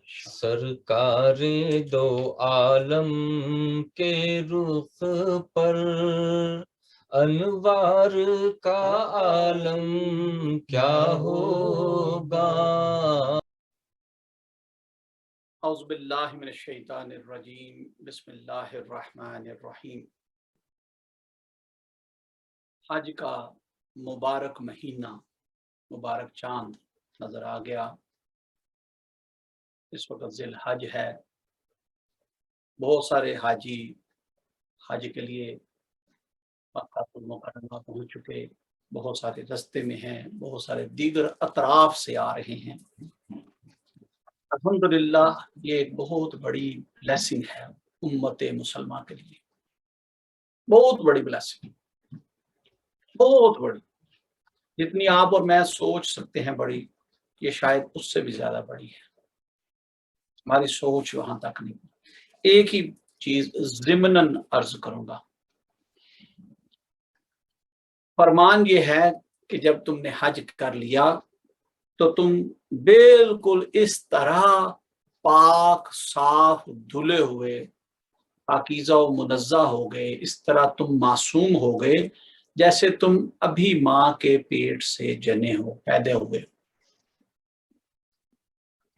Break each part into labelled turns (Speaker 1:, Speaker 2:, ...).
Speaker 1: سرکار دو عالم کے رخ پر انوار کا عالم کیا ہوگا۔
Speaker 2: اعوذ باللہ من الشیطان الرجیم، بسم اللہ الرحمن الرحیم۔ حج کا مبارک مہینہ، مبارک چاند نظر آ گیا۔ اس وقت ذی الحج ہے۔ بہت سارے حاجی حج کے لیے مکہ المکرمہ پہنچ چکے، بہت سارے رستے میں ہیں، بہت سارے دیگر اطراف سے آ رہے ہیں۔ الحمدللہ یہ ایک بہت بڑی بلیسنگ ہے امت مسلمہ کے لیے، بہت بڑی بلیسنگ، بہت بڑی، جتنی آپ اور میں سوچ سکتے ہیں بڑی، یہ شاید اس سے بھی زیادہ بڑی ہے۔ ہماری سوچ وہاں تک نہیں۔ ایک ہی چیز ضمناً عرض کروں گا، فرمان یہ ہے کہ جب تم نے حج کر لیا تو تم بالکل اس طرح پاک صاف دھلے ہوئے، پاکیزہ و منزہ ہو گئے، اس طرح تم معصوم ہو گئے جیسے تم ابھی ماں کے پیٹ سے جنے ہو، پیدا ہوئے۔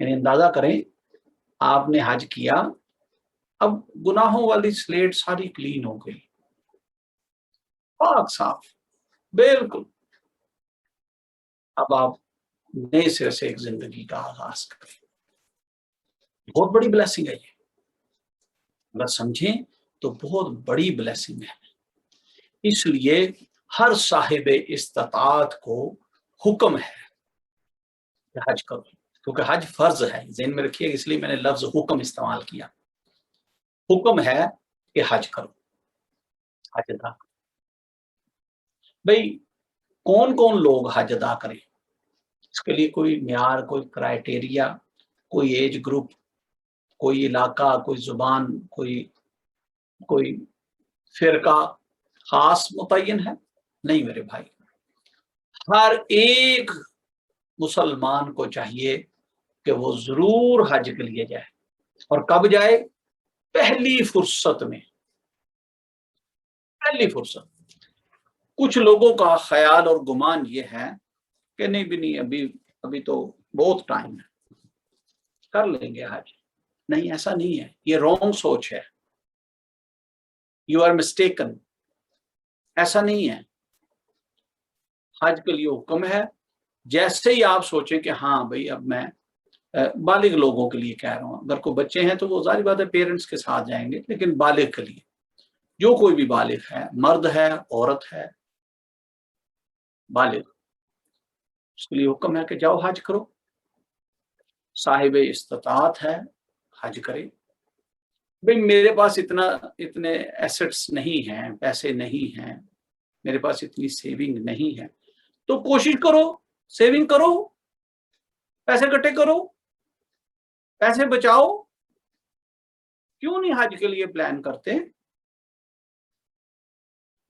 Speaker 2: یعنی اندازہ کریں آپ نے حج کیا، اب گناہوں والی سلیٹ ساری کلین ہو گئی، پاک صاف بالکل۔ اب آپ نئے سرے سے ایک زندگی کا آغاز کریں۔ بہت بڑی بلیسنگ ہے یہ، اگر سمجھیں تو بہت بڑی بلیسنگ ہے۔ اس لیے ہر صاحب استطاعت کو حکم ہے کہ حج کرو، کیونکہ حج فرض ہے، ذہن میں رکھیے، اس لیے میں نے لفظ حکم استعمال کیا۔ حکم ہے کہ حج کرو، حج ادا کرو۔ بھئی کون کون لوگ حج ادا کریں؟ اس کے لیے کوئی معیار، کوئی کرائیٹیریا، کوئی ایج گروپ، کوئی علاقہ، کوئی زبان، کوئی فرقہ خاص متعین ہے؟ نہیں میرے بھائی، ہر ایک مسلمان کو چاہیے کہ وہ ضرور حج کے لیے جائے، اور کب جائے؟ پہلی فرصت میں، پہلی فرصت۔ کچھ لوگوں کا خیال اور گمان یہ ہے کہ نہیں بھی نہیں، ابھی تو بہت ٹائم ہے، کر لیں گے حج۔ نہیں، ایسا نہیں ہے، یہ رانگ سوچ ہے، یو آر مسٹیکن۔ ایسا نہیں ہے، حج کے لیے حکم ہے۔ جیسے ہی آپ سوچیں کہ ہاں بھئی اب میں بالغ لوگوں کے لیے کہہ رہا ہوں، اگر کوئی بچے ہیں تو وہ ظاہر بات ہے پیرنٹس کے ساتھ جائیں گے، لیکن بالغ کے لیے، جو کوئی بھی بالغ ہے، مرد ہے، عورت ہے، بالغ، اس کے لیے حکم ہے کہ جاؤ حج کرو۔ صاحب استطاعت ہے، حج کرے۔ بھئی میرے پاس اتنے ایسٹس نہیں ہیں، پیسے نہیں ہیں، میرے پاس اتنی سیونگ نہیں ہے، تو کوشش کرو، سیونگ کرو، پیسے اکٹھے کرو، پیسے بچاؤ۔ کیوں نہیں حج کے لیے پلان کرتے؟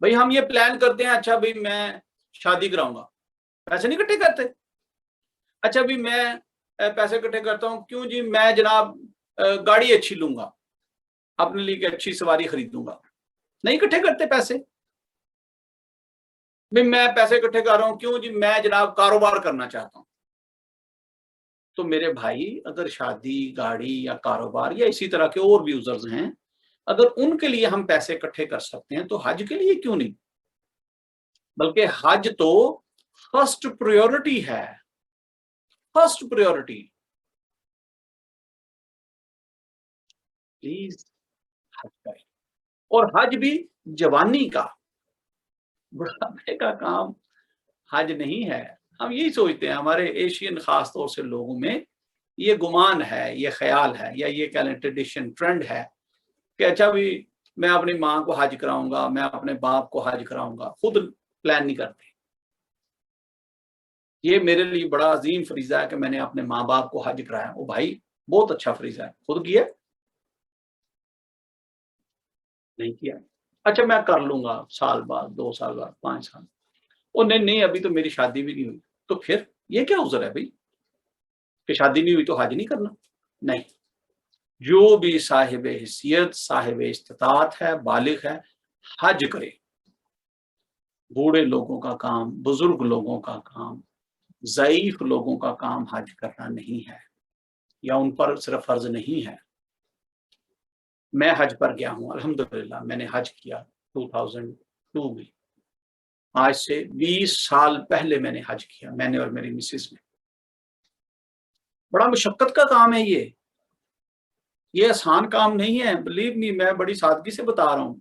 Speaker 2: بھئی ہم یہ پلان کرتے ہیں، اچھا بھئی میں شادی کراؤں گا، پیسے نہیں اکٹھے کرتے۔ اچھا بھئی میں پیسے اکٹھے کرتا ہوں، کیوں جی میں جناب گاڑی اچھی لوں گا، اپنے لیے اچھی سواری خریدوں گا، نہیں اکٹھے کرتے پیسے۔ بھئی میں پیسے اکٹھے کر رہا ہوں، کیوں جی میں جناب کاروبار کرنا چاہتا ہوں۔ تو میرے بھائی اگر شادی، گاڑی یا کاروبار یا اسی طرح کے اور بھی عذرز ہیں، اگر ان کے لیے ہم پیسے اکٹھے کر سکتے ہیں تو حج کے لیے کیوں نہیں؟ بلکہ حج تو فرسٹ پریورٹی ہے، فرسٹ پریورٹی۔ پلیز حج کریں، اور حج بھی جوانی کا، بڑھاپے کا کام حج نہیں ہے۔ ہم یہی سوچتے ہیں، ہمارے ایشین خاص طور سے لوگوں میں یہ گمان ہے، یہ خیال ہے، یا یہ کہہ لیں ٹریڈیشن، ٹرینڈ ہے کہ اچھا بھی میں اپنی ماں کو حج کراؤں گا، میں اپنے باپ کو حج کراؤں گا، خود پلان نہیں کرتے۔ یہ میرے لیے بڑا عظیم فریضہ ہے کہ میں نے اپنے ماں باپ کو حج کرایا۔ وہ بھائی بہت اچھا فریضہ ہے، خود کیا نہیں کیا؟ اچھا میں کر لوں گا سال بعد، 2 سال بعد، 5 سال۔ وہ نہیں ابھی تو میری شادی بھی نہیں ہوئی۔ تو پھر یہ کیا عذر ہے بھائی کہ شادی نہیں ہوئی تو حج نہیں کرنا؟ نہیں، جو بھی صاحب حیثیت صاحب استطاعت ہے بالغ ہے حج کرے. بوڑھے لوگوں کا کام، بزرگ لوگوں کا کام، ضعیف لوگوں کا کام حج کرنا نہیں ہے، یا ان پر صرف فرض نہیں ہے. میں حج پر گیا ہوں الحمدللہ، میں نے حج کیا 2002 میں. آج سے 20 سال پہلے میں نے حج کیا، میں نے اور میری مسز نے. بڑا مشقت کا کام ہے یہ آسان کام نہیں ہے. بلیو می، میں بڑی سادگی سے بتا رہا ہوں،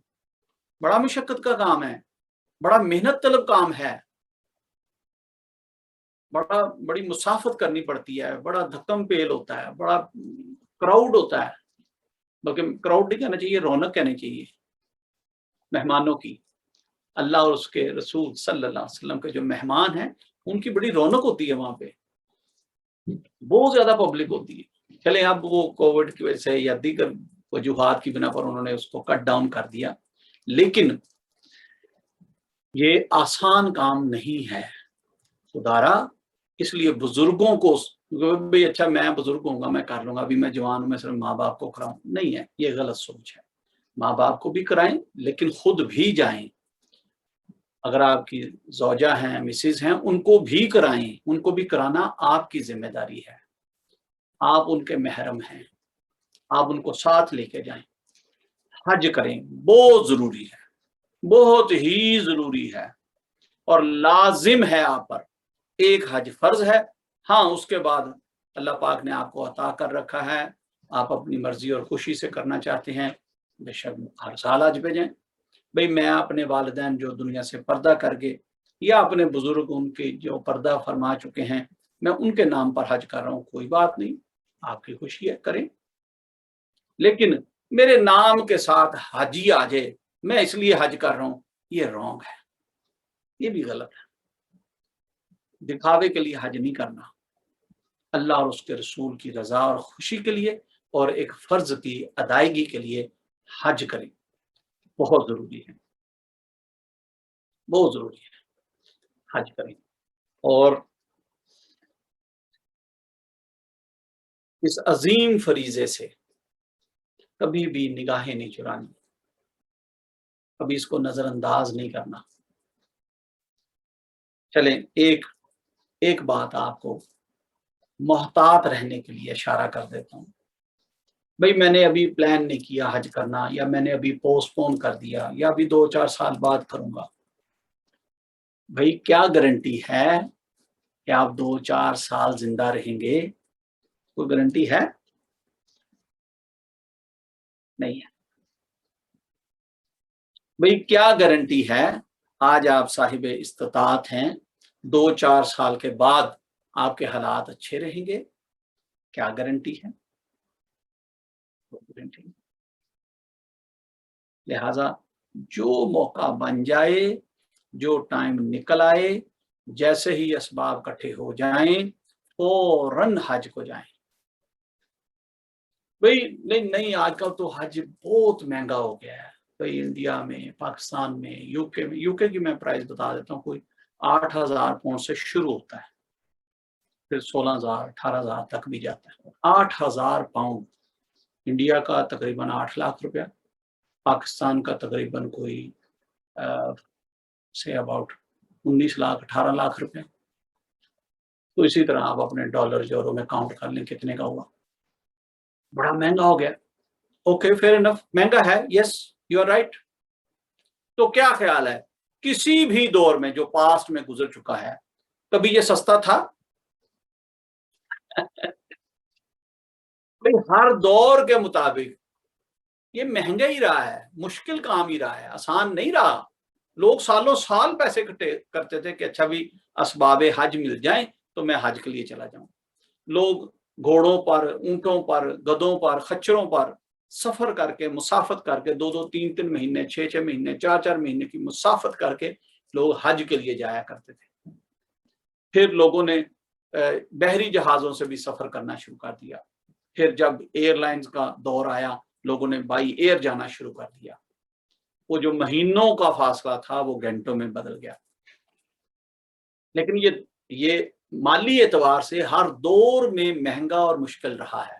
Speaker 2: بڑا مشقت کا کام ہے، بڑا محنت طلب کام ہے، بڑی مسافت کرنی پڑتی ہے، بڑا دھکم پیل ہوتا ہے، بڑا کراؤڈ ہوتا ہے. بلکہ کراؤڈ نہیں کہنا چاہیے، رونق کہنی چاہیے مہمانوں کی. اللہ اور اس کے رسول صلی اللہ علیہ وسلم کے جو مہمان ہیں ان کی بڑی رونق ہوتی ہے وہاں پہ، بہت زیادہ پبلک ہوتی ہے. چلیں اب وہ کووڈ کی وجہ سے یا دیگر وجوہات کی بنا پر انہوں نے اس کو کٹ ڈاؤن کر دیا، لیکن یہ آسان کام نہیں ہے خدارا. اس لیے بزرگوں کو بھئی اچھا میں بزرگ ہوں گا میں کر لوں گا، ابھی میں جوان ہوں میں صرف ماں باپ کو کراؤں، نہیں ہے، یہ غلط سوچ ہے. ماں باپ کو بھی کرائیں لیکن خود بھی جائیں. اگر آپ کی زوجہ ہیں، مسز ہیں، ان کو بھی کرائیں. ان کو بھی کرانا آپ کی ذمہ داری ہے، آپ ان کے محرم ہیں، آپ ان کو ساتھ لے کے جائیں. حج کریں، بہت ضروری ہے، بہت ہی ضروری ہے اور لازم ہے آپ پر. ایک حج فرض ہے، ہاں اس کے بعد اللہ پاک نے آپ کو عطا کر رکھا ہے، آپ اپنی مرضی اور خوشی سے کرنا چاہتے ہیں، بے شک ہر سال حج پہ جائیں. بھئی میں اپنے والدین جو دنیا سے پردہ کر کے یا اپنے بزرگ ان کے جو پردہ فرما چکے ہیں میں ان کے نام پر حج کر رہا ہوں، کوئی بات نہیں، آپ کی خوشی ہے کریں. لیکن میرے نام کے ساتھ حجی آ جائے میں اس لیے حج کر رہا ہوں، یہ رونگ ہے، یہ بھی غلط ہے. دکھاوے کے لیے حج نہیں کرنا، اللہ اور اس کے رسول کی رضا اور خوشی کے لیے اور ایک فرض کی ادائیگی کے لیے حج کریں. بہت ضروری ہے، بہت ضروری ہے، حج کریں. اور اس عظیم فریضے سے کبھی بھی نگاہیں نہیں چرانی، کبھی اس کو نظر انداز نہیں کرنا. چلیں ایک بات آپ کو محتاط رہنے کے لیے اشارہ کر دیتا ہوں. بھئی میں نے ابھی پلان نہیں کیا حج کرنا، یا میں نے ابھی پوسٹ پون کر دیا، یا ابھی 2-4 سال بعد کروں گا. بھئی کیا گارنٹی ہے کہ آپ 2-4 سال زندہ رہیں گے؟ کوئی گارنٹی ہے؟ نہیں ہے. بھئی کیا گارنٹی ہے آج آپ صاحب استطاعت ہیں، 2-4 سال کے بعد آپ کے حالات اچھے رہیں گے؟ کیا گارنٹی ہے؟ گارنٹی. لہذا جو موقع بن جائے، جو ٹائم نکل آئے، جیسے ہی اسباب اکٹھے ہو جائیں فوراً حج کو جائیں. بھئی نہیں آج کل تو حج بہت مہنگا ہو گیا ہے. بھئی انڈیا میں، پاکستان میں، یو کے کی میں پرائز بتا دیتا ہوں، کوئی 8,000 پاؤنڈ سے شروع ہوتا ہے، پھر 16,000 18,000 تک بھی جاتا ہے. 8,000 پاؤنڈ، انڈیا کا تقریباً 8 لاکھ روپیہ، پاکستان کا تقریباً کوئی سے اباؤٹ 19 لاکھ 18 لاکھ روپے. تو اسی طرح آپ اپنے ڈالر یورو میں کاؤنٹ کر لیں کتنے کا ہوا. بڑا مہنگا ہو گیا. اوکے فیئر انف، مہنگا ہے، یس یو آر رائٹ. تو کیا خیال ہے کسی بھی دور میں جو پاسٹ میں گزر چکا ہے کبھی یہ سستا تھا؟ ہر دور کے مطابق یہ مہنگا ہی رہا ہے، مشکل کام ہی رہا ہے، آسان نہیں رہا. لوگ سالوں سال پیسے اکٹھے کرتے تھے کہ اچھا بھی اسباب حج مل جائیں تو میں حج کے لیے چلا جاؤں. لوگ گھوڑوں پر، اونٹوں پر، گدھوں پر، خچروں پر سفر کر کے، مسافت کر کے 2-2 3-3 مہینے، 6-6 مہینے، 4-4 مہینے کی مسافت کر کے لوگ حج کے لیے جایا کرتے تھے. پھر لوگوں نے بحری جہازوں سے بھی سفر کرنا شروع کر دیا. پھر جب ایئر لائنز کا دور آیا لوگوں نے بائی ایئر جانا شروع کر دیا. وہ جو مہینوں کا فاصلہ تھا وہ گھنٹوں میں بدل گیا. لیکن یہ مالی اعتبار سے ہر دور میں مہنگا اور مشکل رہا ہے.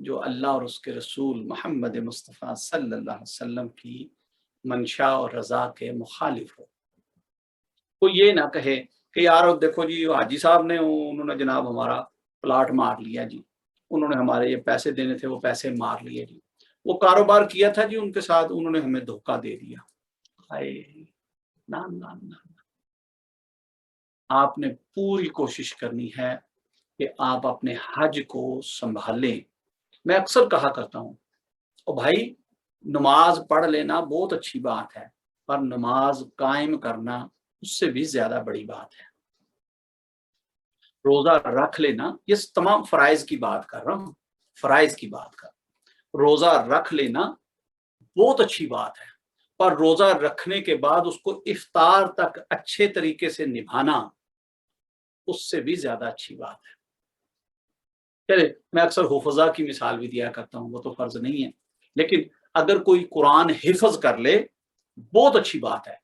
Speaker 2: جو اللہ اور اس کے رسول محمد مصطفیٰ صلی اللہ علیہ وسلم کی منشا اور رضا کے مخالف ہو۔ کوئی یہ نہ کہے کہ یار دیکھو جی حاجی صاحب نے انہوں نے جناب ہمارا پلاٹ مار لیا جی، انہوں نے ہمارے یہ پیسے دینے تھے وہ پیسے مار لیے جی، وہ کاروبار کیا تھا جی ان کے ساتھ، انہوں نے ہمیں دھوکہ دے دیا۔ نہ نہ نہ، آپ نے پوری کوشش کرنی ہے کہ آپ اپنے حج کو سنبھالیں۔ میں اکثر کہا کرتا ہوں او بھائی نماز پڑھ لینا بہت اچھی بات ہے، پر نماز قائم کرنا اس سے بھی زیادہ بڑی بات ہے۔ روزہ رکھ لینا، یہ تمام فرائض کی بات کر رہا ہوں، فرائض کی بات کر، روزہ رکھ لینا بہت اچھی بات ہے، پر روزہ رکھنے کے بعد اس کو افطار تک اچھے طریقے سے نبھانا اس سے بھی زیادہ اچھی بات ہے۔ چلے میں اکثر حفظہ کی مثال بھی دیا کرتا ہوں، وہ تو فرض نہیں ہے، لیکن اگر کوئی قرآن حفظ کر لے بہت اچھی بات ہے،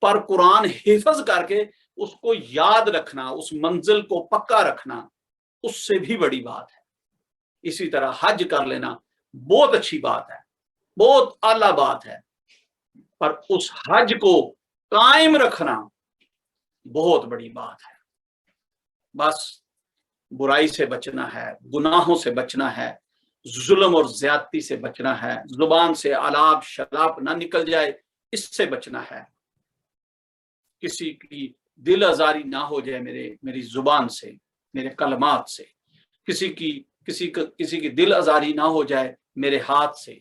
Speaker 2: پر قرآن حفظ کر کے اس کو یاد رکھنا، اس منزل کو پکا رکھنا اس سے بھی بڑی بات ہے۔ اسی طرح حج کر لینا بہت اچھی بات ہے، بہت اعلیٰ بات ہے، پر اس حج کو قائم رکھنا بہت بڑی بات ہے۔ بس برائی سے بچنا ہے، گناہوں سے بچنا ہے، ظلم اور زیادتی سے بچنا ہے، زبان سے الاپ شلاپ نہ نکل جائے اس سے بچنا ہے، کسی کی دل آزاری نہ ہو جائے میری زبان سے، میرے کلمات سے، کسی کی دل آزاری نہ ہو جائے میرے ہاتھ سے،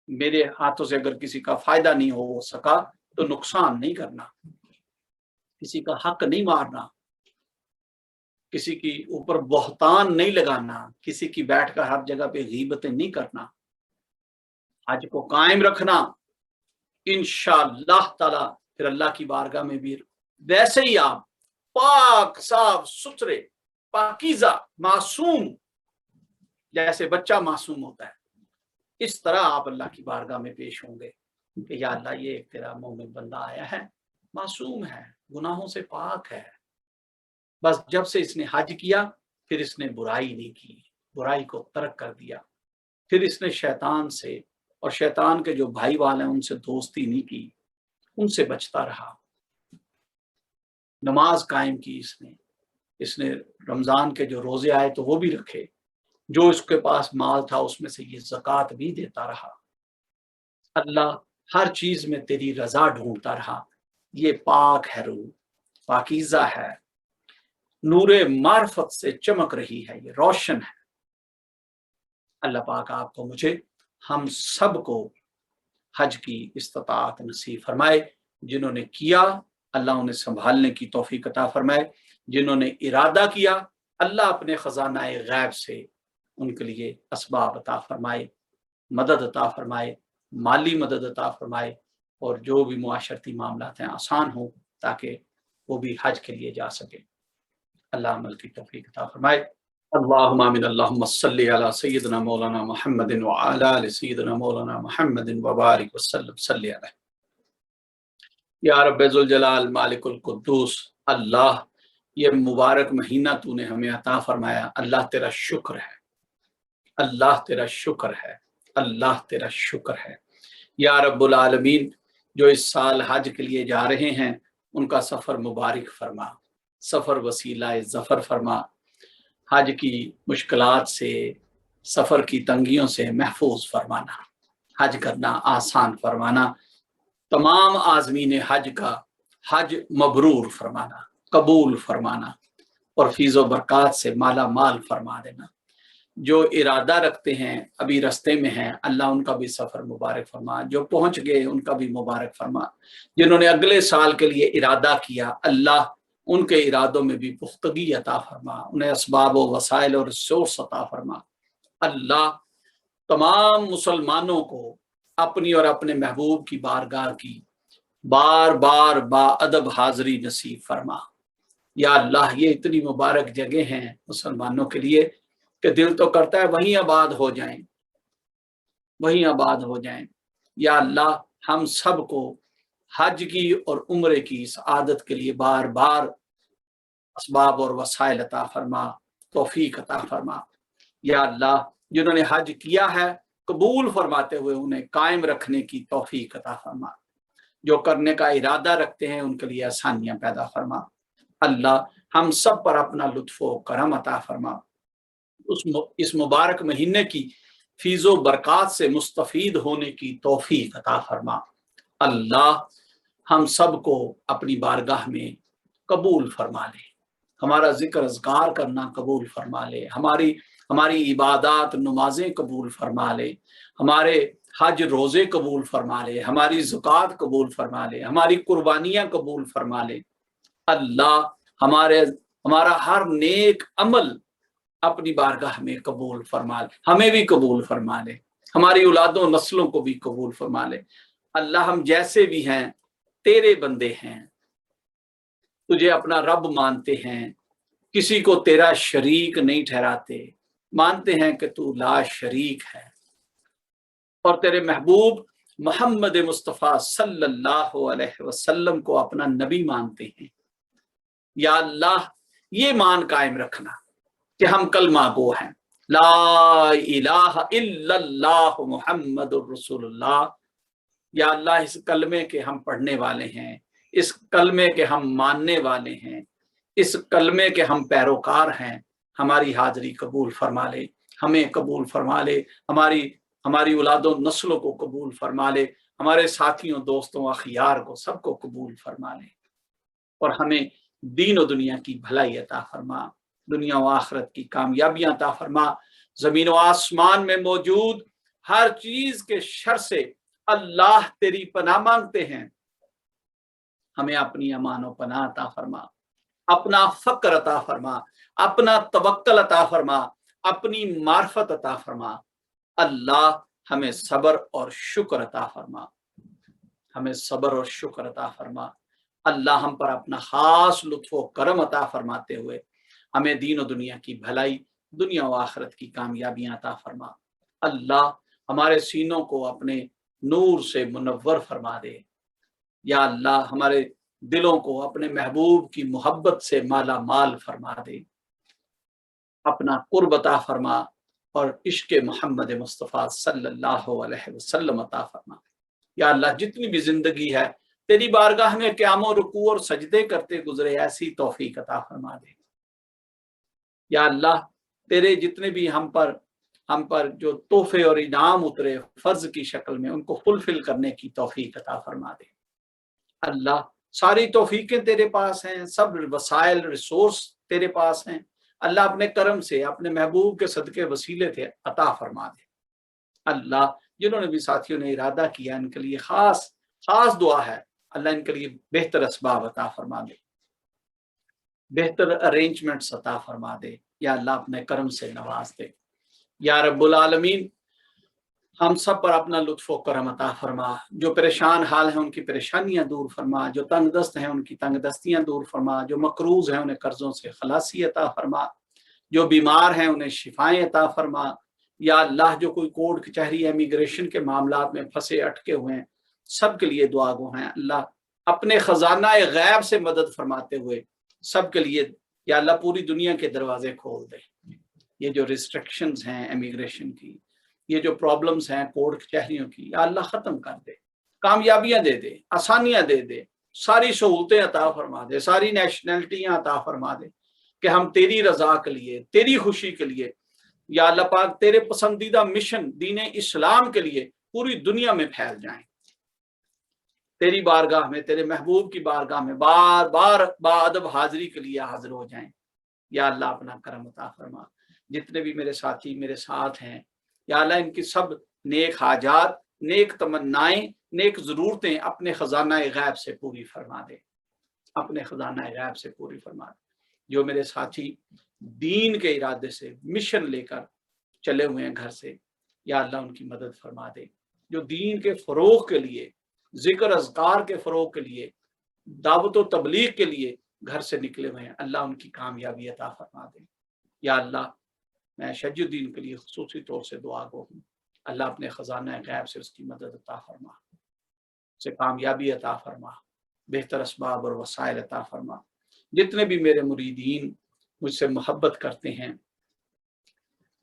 Speaker 2: میرے ہاتھوں سے اگر کسی کا فائدہ نہیں ہو سکا تو نقصان نہیں کرنا، کسی کا حق نہیں مارنا، کسی کی اوپر بہتان نہیں لگانا، کسی کی بیٹھ کر ہر جگہ پہ غیبتیں نہیں کرنا، حج کو قائم رکھنا، انشاءاللہ تعالی پھر اللہ کی بارگاہ میں بھی ویسے ہی آپ پاک صاف ستھرے پاکیزہ معصوم، جیسے بچہ معصوم ہوتا ہے اس طرح آپ اللہ کی بارگاہ میں پیش ہوں گے کہ یا اللہ یہ ایک تیرا مومن بندہ آیا ہے، معصوم ہے، گناہوں سے پاک ہے، بس جب سے اس نے حج کیا پھر اس نے برائی نہیں کی، برائی کو ترک کر دیا، پھر اس نے شیطان سے اور شیطان کے جو بھائی والے ہیں ان سے دوستی نہیں کی، ان سے بچتا رہا، نماز قائم کی اس نے رمضان کے جو روزے آئے تو وہ بھی رکھے، جو اس کے پاس مال تھا اس میں سے یہ زکوٰۃ بھی دیتا رہا، اللہ ہر چیز میں تیری رضا ڈھونڈتا رہا، یہ پاک ہے، روح پاکیزہ ہے، نور معرفت سے چمک رہی ہے، یہ روشن ہے۔ اللہ پاک آپ کو مجھے ہم سب کو حج کی استطاعت نصیب فرمائے، جنہوں نے کیا اللہ انہیں سنبھالنے کی توفیق عطا فرمائے، جنہوں نے ارادہ کیا اللہ اپنے خزانہ غیب سے ان کے لیے اسباب عطا فرمائے، مدد عطا فرمائے، مالی مدد عطا فرمائے، اور جو بھی معاشرتی معاملات ہیں آسان ہوں تاکہ وہ بھی حج کے لیے جا سکے۔ اللہ عمل کی توفیق عطا فرمائے۔ اللہم آمین، اللہم صلی علی سیدنا مولانا محمد وعلی آل سیدنا مولانا محمد وبارک وسلم صلی علیہ۔ یا رب ذوالجلال مالک القدوس، اللہ یہ مبارک مہینہ تو نے ہمیں عطا فرمایا، اللہ تیرا شکر ہے، اللہ تیرا شکر ہے، اللہ تیرا شکر ہے۔ یا رب العالمین جو اس سال حج کے لیے جا رہے ہیں ان کا سفر مبارک فرما، سفر وسیلہ ظفر فرما، حج کی مشکلات سے، سفر کی تنگیوں سے محفوظ فرمانا، حج کرنا آسان فرمانا، تمام عازمین حج کا حج مبرور فرمانا، قبول فرمانا، اور فیض و برکات سے مالا مال فرما دینا۔ جو ارادہ رکھتے ہیں ابھی رستے میں ہیں اللہ ان کا بھی سفر مبارک فرما، جو پہنچ گئے ان کا بھی مبارک فرما، جنہوں نے اگلے سال کے لیے ارادہ کیا اللہ ان کے ارادوں میں بھی پختگی عطا فرما، انہیں اسباب و وسائل اور ریسورس عطا فرما۔ اللہ تمام مسلمانوں کو اپنی اور اپنے محبوب کی بارگاہ کی بار بار با ادب حاضری نصیب فرما۔ یا اللہ یہ اتنی مبارک جگہ ہیں مسلمانوں کے لیے کہ دل تو کرتا ہے وہیں آباد ہو جائیں، وہیں آباد ہو جائیں۔ یا اللہ ہم سب کو حج کی اور عمرے کی اس عادت کے لیے بار بار اسباب اور وسائل عطا فرما، توفیق عطا فرما۔ یا اللہ جنہوں نے حج کیا ہے قبول فرماتے ہوئے انہیں قائم رکھنے کی توفیق عطا فرما، جو کرنے کا ارادہ رکھتے ہیں ان کے لیے آسانیاں پیدا فرما۔ اللہ ہم سب پر اپنا لطف و کرم عطا فرما، اس مبارک مہینے کی فیض و برکات سے مستفید ہونے کی توفیق عطا فرما۔ اللہ ہم سب کو اپنی بارگاہ میں قبول فرما لے، ہمارا ذکر اذکار کرنا قبول فرما لے، ہماری عبادات نمازیں قبول فرما لے، ہمارے حج روزے قبول فرما لے، ہماری زکوٰۃ قبول فرما لے، ہماری قربانیاں قبول فرما لے۔ اللہ ہمارا ہر نیک عمل اپنی بارگاہ میں قبول فرما لے، ہمیں بھی قبول فرما لے، ہماری اولادوں نسلوں کو بھی قبول فرما لے۔ اللہ ہم جیسے بھی ہیں تیرے بندے ہیں، تجھے اپنا رب مانتے ہیں، کسی کو تیرا شریک نہیں ٹھہراتے، مانتے ہیں کہ تو لا شریک ہے، اور تیرے محبوب محمد مصطفیٰ صلی اللہ علیہ وسلم کو اپنا نبی مانتے ہیں۔ یا اللہ یہ مان قائم رکھنا کہ ہم کلمہ گو ہیں، لا الہ الا اللہ محمد الرسول اللہ۔ یا اللہ اس کلمے کے ہم پڑھنے والے ہیں، اس کلمے کے ہم ماننے والے ہیں، اس کلمے کے ہم پیروکار ہیں، ہماری حاضری قبول فرما لے، ہمیں قبول فرما لے، ہماری اولادوں نسلوں کو قبول فرما لے، ہمارے ساتھیوں دوستوں اخیار کو سب کو قبول فرما لے، اور ہمیں دین و دنیا کی بھلائی عطا فرما، دنیا و آخرت کی کامیابیاں عطا فرما۔ زمین و آسمان میں موجود ہر چیز کے شر سے اللہ تیری پناہ مانگتے ہیں، ہمیں اپنی امان و پناہ عطا فرما، اپنا فقر عطا فرما، اپنا توکل عطا فرما، اپنی معرفت عطا فرما۔ اللہ ہمیں صبر اور شکر عطا فرما، ہمیں صبر اور شکر عطا فرما۔ اللہ ہم پر اپنا خاص لطف و کرم عطا فرماتے ہوئے ہمیں دین و دنیا کی بھلائی، دنیا و آخرت کی کامیابیاں عطا فرما۔ اللہ ہمارے سینوں کو اپنے نور سے منور فرما دے۔ یا اللہ ہمارے دلوں کو اپنے محبوب کی محبت سے مالا مال فرما دے، اپنا قرب عطا فرما، اور عشق محمد مصطفیٰ صلی اللہ علیہ وسلم عطا فرما۔ یا اللہ جتنی بھی زندگی ہے تیری بارگاہ میں قیام و رکوع اور سجدے کرتے گزرے، ایسی توفیق عطا فرما دے۔ یا اللہ تیرے جتنے بھی ہم پر جو تحفے اور انعام اترے فرض کی شکل میں، ان کو فلفل کرنے کی توفیق عطا فرما دے۔ اللہ ساری توفیقیں تیرے پاس ہیں، سب وسائل ریسورس تیرے پاس ہیں، اللہ اپنے کرم سے اپنے محبوب کے صدقے وسیلے تھے عطا فرما دے۔ اللہ جنہوں نے بھی ساتھیوں نے ارادہ کیا ان کے لیے خاص دعا ہے، اللہ ان کے لیے بہتر اسباب عطا فرما دے، بہتر ارینجمنٹس عطا فرما دے۔ یا اللہ اپنے کرم سے نواز دے۔ یا رب العالمین ہم سب پر اپنا لطف و کرم عطا فرما، جو پریشان حال ہیں ان کی پریشانیاں دور فرما، جو تنگ دست ہیں ان کی تنگ دستیاں دور فرما، جو مقروض ہیں انہیں قرضوں سے خلاصی عطا فرما، جو بیمار ہیں انہیں شفائیں عطا فرما۔ یا اللہ جو کوئی کورٹ کچہری امیگریشن کے معاملات میں پھنسے اٹکے ہوئے ہیں سب کے لیے دعا گو ہیں، اللہ اپنے خزانہ غیب سے مدد فرماتے ہوئے سب کے لیے یا اللہ پوری دنیا کے دروازے کھول دے۔ یہ جو ریسٹرکشنز ہیں امیگریشن کی، یہ جو پرابلمز ہیں کورٹ کچہریوں کی، یا اللہ ختم کر دے، کامیابیاں دے دے، آسانیاں دے دے، ساری سہولتیں عطا فرما دے، ساری نیشنلٹیاں عطا فرما دے، کہ ہم تیری رضا کے لیے، تیری خوشی کے لیے، یا اللہ پاک تیرے پسندیدہ مشن دین اسلام کے لیے پوری دنیا میں پھیل جائیں، تیری بارگاہ میں، تیرے محبوب کی بارگاہ میں بار بار بادب حاضری کے لیے حاضر ہو جائیں۔ یا اللہ اپنا کرم عطا فرما۔ جتنے بھی میرے ساتھی میرے ساتھ ہیں یا اللہ ان کی سب نیک حاجات، نیک تمنائیں، نیک ضرورتیں اپنے خزانہ غیب سے پوری فرما دے، اپنے خزانہ غیب سے پوری فرما دے۔ جو میرے ساتھی دین کے ارادے سے مشن لے کر چلے ہوئے ہیں گھر سے، یا اللہ ان کی مدد فرما دے۔ جو دین کے فروغ کے لیے، ذکر اذکار کے فروغ کے لیے، دعوت و تبلیغ کے لیے گھر سے نکلے ہوئے ہیں، اللہ ان کی کامیابی عطا فرما دے۔ یا اللہ میں شج الدین کے لیے خصوصی طور سے دعا گو ہوں، اللہ اپنے خزانہ غیب سے اس کی مدد عطا فرما، اسے کامیابی عطا فرما، بہتر اسباب اور وسائل عطا فرما۔ جتنے بھی میرے مریدین مجھ سے محبت کرتے ہیں